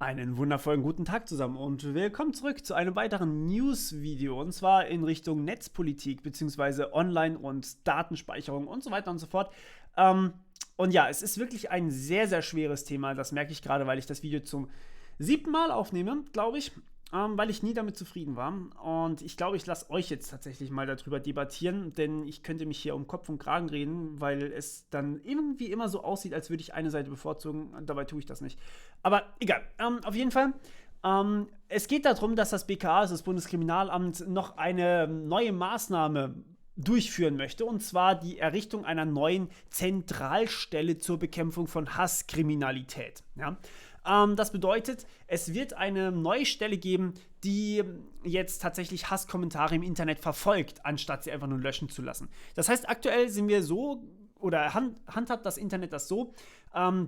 Einen wundervollen guten Tag zusammen und willkommen zurück zu einem weiteren News-Video und zwar in Richtung Netzpolitik bzw. Online- und Datenspeicherung und so weiter und so fort. Und ja, es ist wirklich ein sehr, sehr schweres Thema. Das merke ich gerade, weil ich das Video zum 7. Mal aufnehme, glaube ich, weil ich nie damit zufrieden war. Und ich glaube, ich lasse euch jetzt tatsächlich mal darüber debattieren, denn ich könnte mich hier um Kopf und Kragen reden, weil es dann irgendwie immer so aussieht, als würde ich eine Seite bevorzugen. Dabei tue ich das nicht. Aber egal. Auf jeden Fall. Es geht darum, dass das BKA, also das Bundeskriminalamt, noch eine neue Maßnahme durchführen möchte, und zwar die Errichtung einer neuen Zentralstelle zur Bekämpfung von Hasskriminalität. Ja? Das bedeutet, es wird eine neue Stelle geben, die jetzt tatsächlich Hasskommentare im Internet verfolgt, anstatt sie einfach nur löschen zu lassen. Das heißt, aktuell sind wir so, oder handhabt das Internet das so,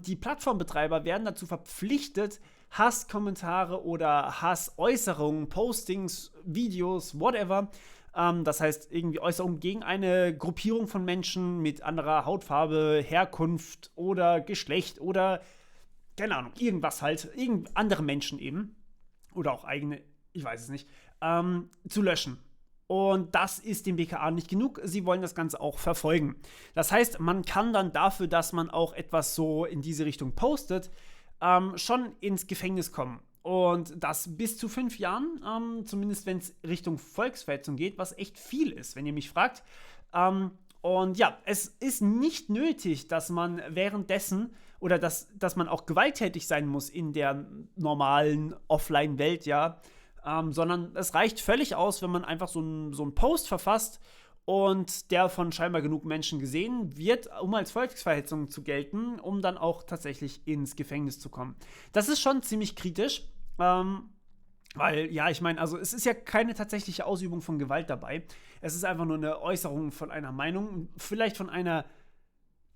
die Plattformbetreiber werden dazu verpflichtet, Hasskommentare oder Hassäußerungen, Postings, Videos, whatever, das heißt irgendwie Äußerungen gegen eine Gruppierung von Menschen mit anderer Hautfarbe, Herkunft oder Geschlecht oder keine Ahnung, irgendwas halt, andere Menschen eben, oder auch eigene, ich weiß es nicht, zu löschen. Und das ist dem BKA nicht genug. Sie wollen das Ganze auch verfolgen. Das heißt, man kann dann dafür, dass man auch etwas so in diese Richtung postet, schon ins Gefängnis kommen. Und das bis zu 5 Jahren, zumindest wenn es Richtung Volksverhetzung geht, was echt viel ist, wenn ihr mich fragt. Und ja, es ist nicht nötig, dass man währenddessen oder dass man auch gewalttätig sein muss in der normalen Offline-Welt, ja, sondern es reicht völlig aus, wenn man einfach so einen Post verfasst und der von scheinbar genug Menschen gesehen wird, um als Volksverhetzung zu gelten, um dann auch tatsächlich ins Gefängnis zu kommen. Das ist schon ziemlich kritisch, weil, ja, ich meine, also es ist ja keine tatsächliche Ausübung von Gewalt dabei. Es ist einfach nur eine Äußerung von einer Meinung, vielleicht von einer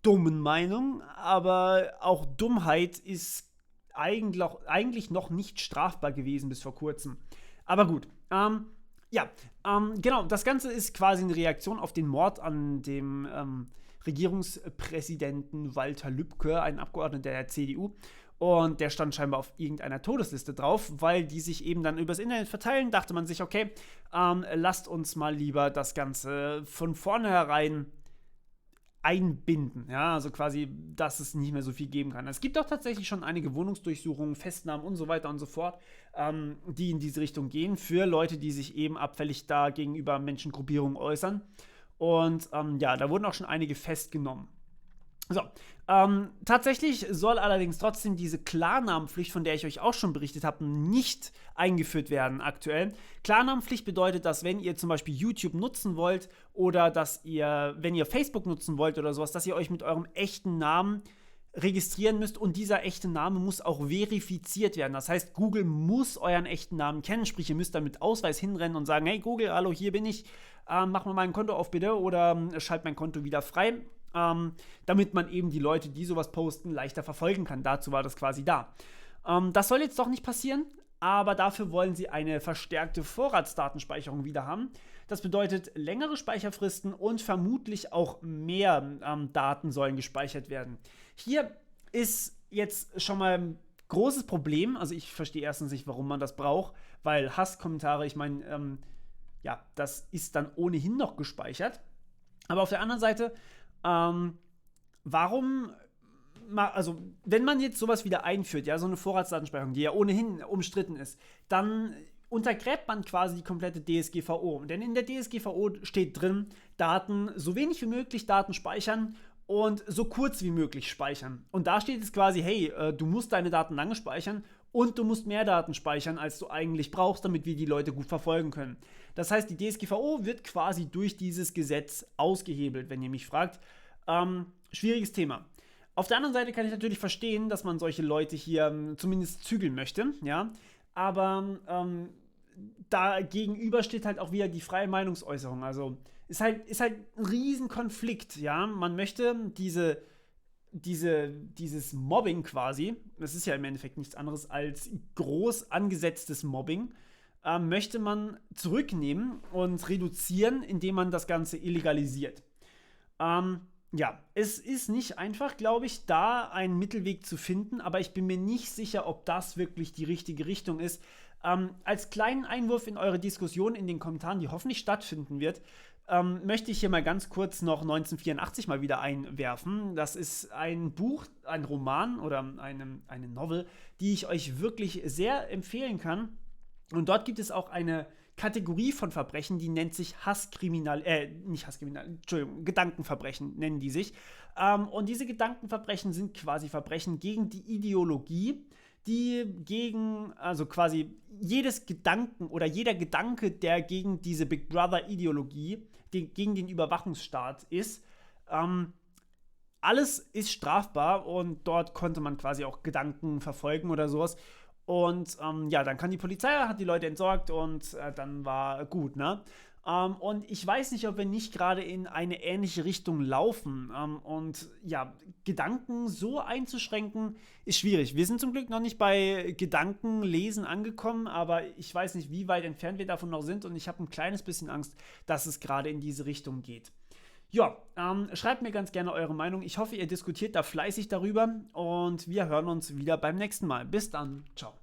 dummen Meinung, aber auch Dummheit ist eigentlich noch nicht strafbar gewesen bis vor kurzem. Aber gut, ja, genau, das Ganze ist quasi eine Reaktion auf den Mord an dem Regierungspräsidenten Walter Lübcke, ein Abgeordneter der CDU. Und der stand scheinbar auf irgendeiner Todesliste drauf, weil die sich eben dann übers Internet verteilen. Dachte man sich, okay, lasst uns mal lieber das Ganze von vornherein einbinden, ja, also quasi, dass es nicht mehr so viel geben kann. Es gibt auch tatsächlich schon einige Wohnungsdurchsuchungen, Festnahmen und so weiter und so fort, die in diese Richtung gehen, für Leute, die sich eben abfällig da gegenüber Menschengruppierungen äußern. Und ja, da wurden auch schon einige festgenommen. So, tatsächlich soll allerdings trotzdem diese Klarnamenpflicht, von der ich euch auch schon berichtet habe, nicht eingeführt werden aktuell. Klarnamenpflicht bedeutet, dass wenn ihr zum Beispiel YouTube nutzen wollt oder dass ihr, wenn ihr Facebook nutzen wollt oder sowas, dass ihr euch mit eurem echten Namen registrieren müsst und dieser echte Name muss auch verifiziert werden. Das heißt, Google muss euren echten Namen kennen, sprich, ihr müsst dann mit Ausweis hinrennen und sagen, hey Google, hallo, hier bin ich, mach mal mein Konto auf bitte oder schalt mein Konto wieder frei. Damit man eben die Leute, die sowas posten, leichter verfolgen kann. Dazu war das quasi da. Das soll jetzt doch nicht passieren, aber dafür wollen sie eine verstärkte Vorratsdatenspeicherung wieder haben. Das bedeutet längere Speicherfristen und vermutlich auch mehr Daten sollen gespeichert werden. Hier ist jetzt schon mal ein großes Problem. Also ich verstehe erstens nicht, warum man das braucht, weil Hasskommentare, ich meine, ja, das ist dann ohnehin noch gespeichert. Aber auf der anderen Seite, warum, also wenn man jetzt sowas wieder einführt, ja, so eine Vorratsdatenspeicherung, die ja ohnehin umstritten ist, dann untergräbt man quasi die komplette DSGVO. Denn in der DSGVO steht drin, Daten, so wenig wie möglich Daten speichern und so kurz wie möglich speichern. Und da steht es quasi, hey, du musst deine Daten lange speichern und du musst mehr Daten speichern, als du eigentlich brauchst, damit wir die Leute gut verfolgen können. Das heißt, die DSGVO wird quasi durch dieses Gesetz ausgehebelt, wenn ihr mich fragt. Schwieriges Thema. Auf der anderen Seite kann ich natürlich verstehen, dass man solche Leute hier zumindest zügeln möchte, ja. Aber dagegenüber steht halt auch wieder die freie Meinungsäußerung. Also ist halt ein Riesenkonflikt, ja. Man möchte dieses Mobbing quasi, das ist ja im Endeffekt nichts anderes als groß angesetztes Mobbing, möchte man zurücknehmen und reduzieren, indem man das Ganze illegalisiert. Ja, es ist nicht einfach, glaube ich, da einen Mittelweg zu finden, aber ich bin mir nicht sicher, ob das wirklich die richtige Richtung ist. Als kleinen Einwurf in eure Diskussion in den Kommentaren, die hoffentlich stattfinden wird, möchte ich hier mal ganz kurz noch 1984 mal wieder einwerfen. Das ist ein Buch, ein Roman oder eine Novel, die ich euch wirklich sehr empfehlen kann. Und dort gibt es auch eine Kategorie von Verbrechen, die nennt sich nicht Hasskriminal, Entschuldigung, Gedankenverbrechen nennen die sich. Und diese Gedankenverbrechen sind quasi Verbrechen gegen die Ideologie, die gegen, also quasi jedes Gedanken oder jeder Gedanke, der gegen diese Big Brother-Ideologie, gegen den Überwachungsstaat ist, alles ist strafbar und dort konnte man quasi auch Gedanken verfolgen oder sowas. Und ja, dann kam die Polizei, hat die Leute entsorgt und dann war gut, ne? Und ich weiß nicht, ob wir nicht gerade in eine ähnliche Richtung laufen. Und ja, Gedanken so einzuschränken, ist schwierig. Wir sind zum Glück noch nicht bei Gedankenlesen angekommen, aber ich weiß nicht, wie weit entfernt wir davon noch sind. Und ich habe ein kleines bisschen Angst, dass es gerade in diese Richtung geht. Ja, schreibt mir ganz gerne eure Meinung. Ich hoffe, ihr diskutiert da fleißig darüber und wir hören uns wieder beim nächsten Mal. Bis dann. Ciao.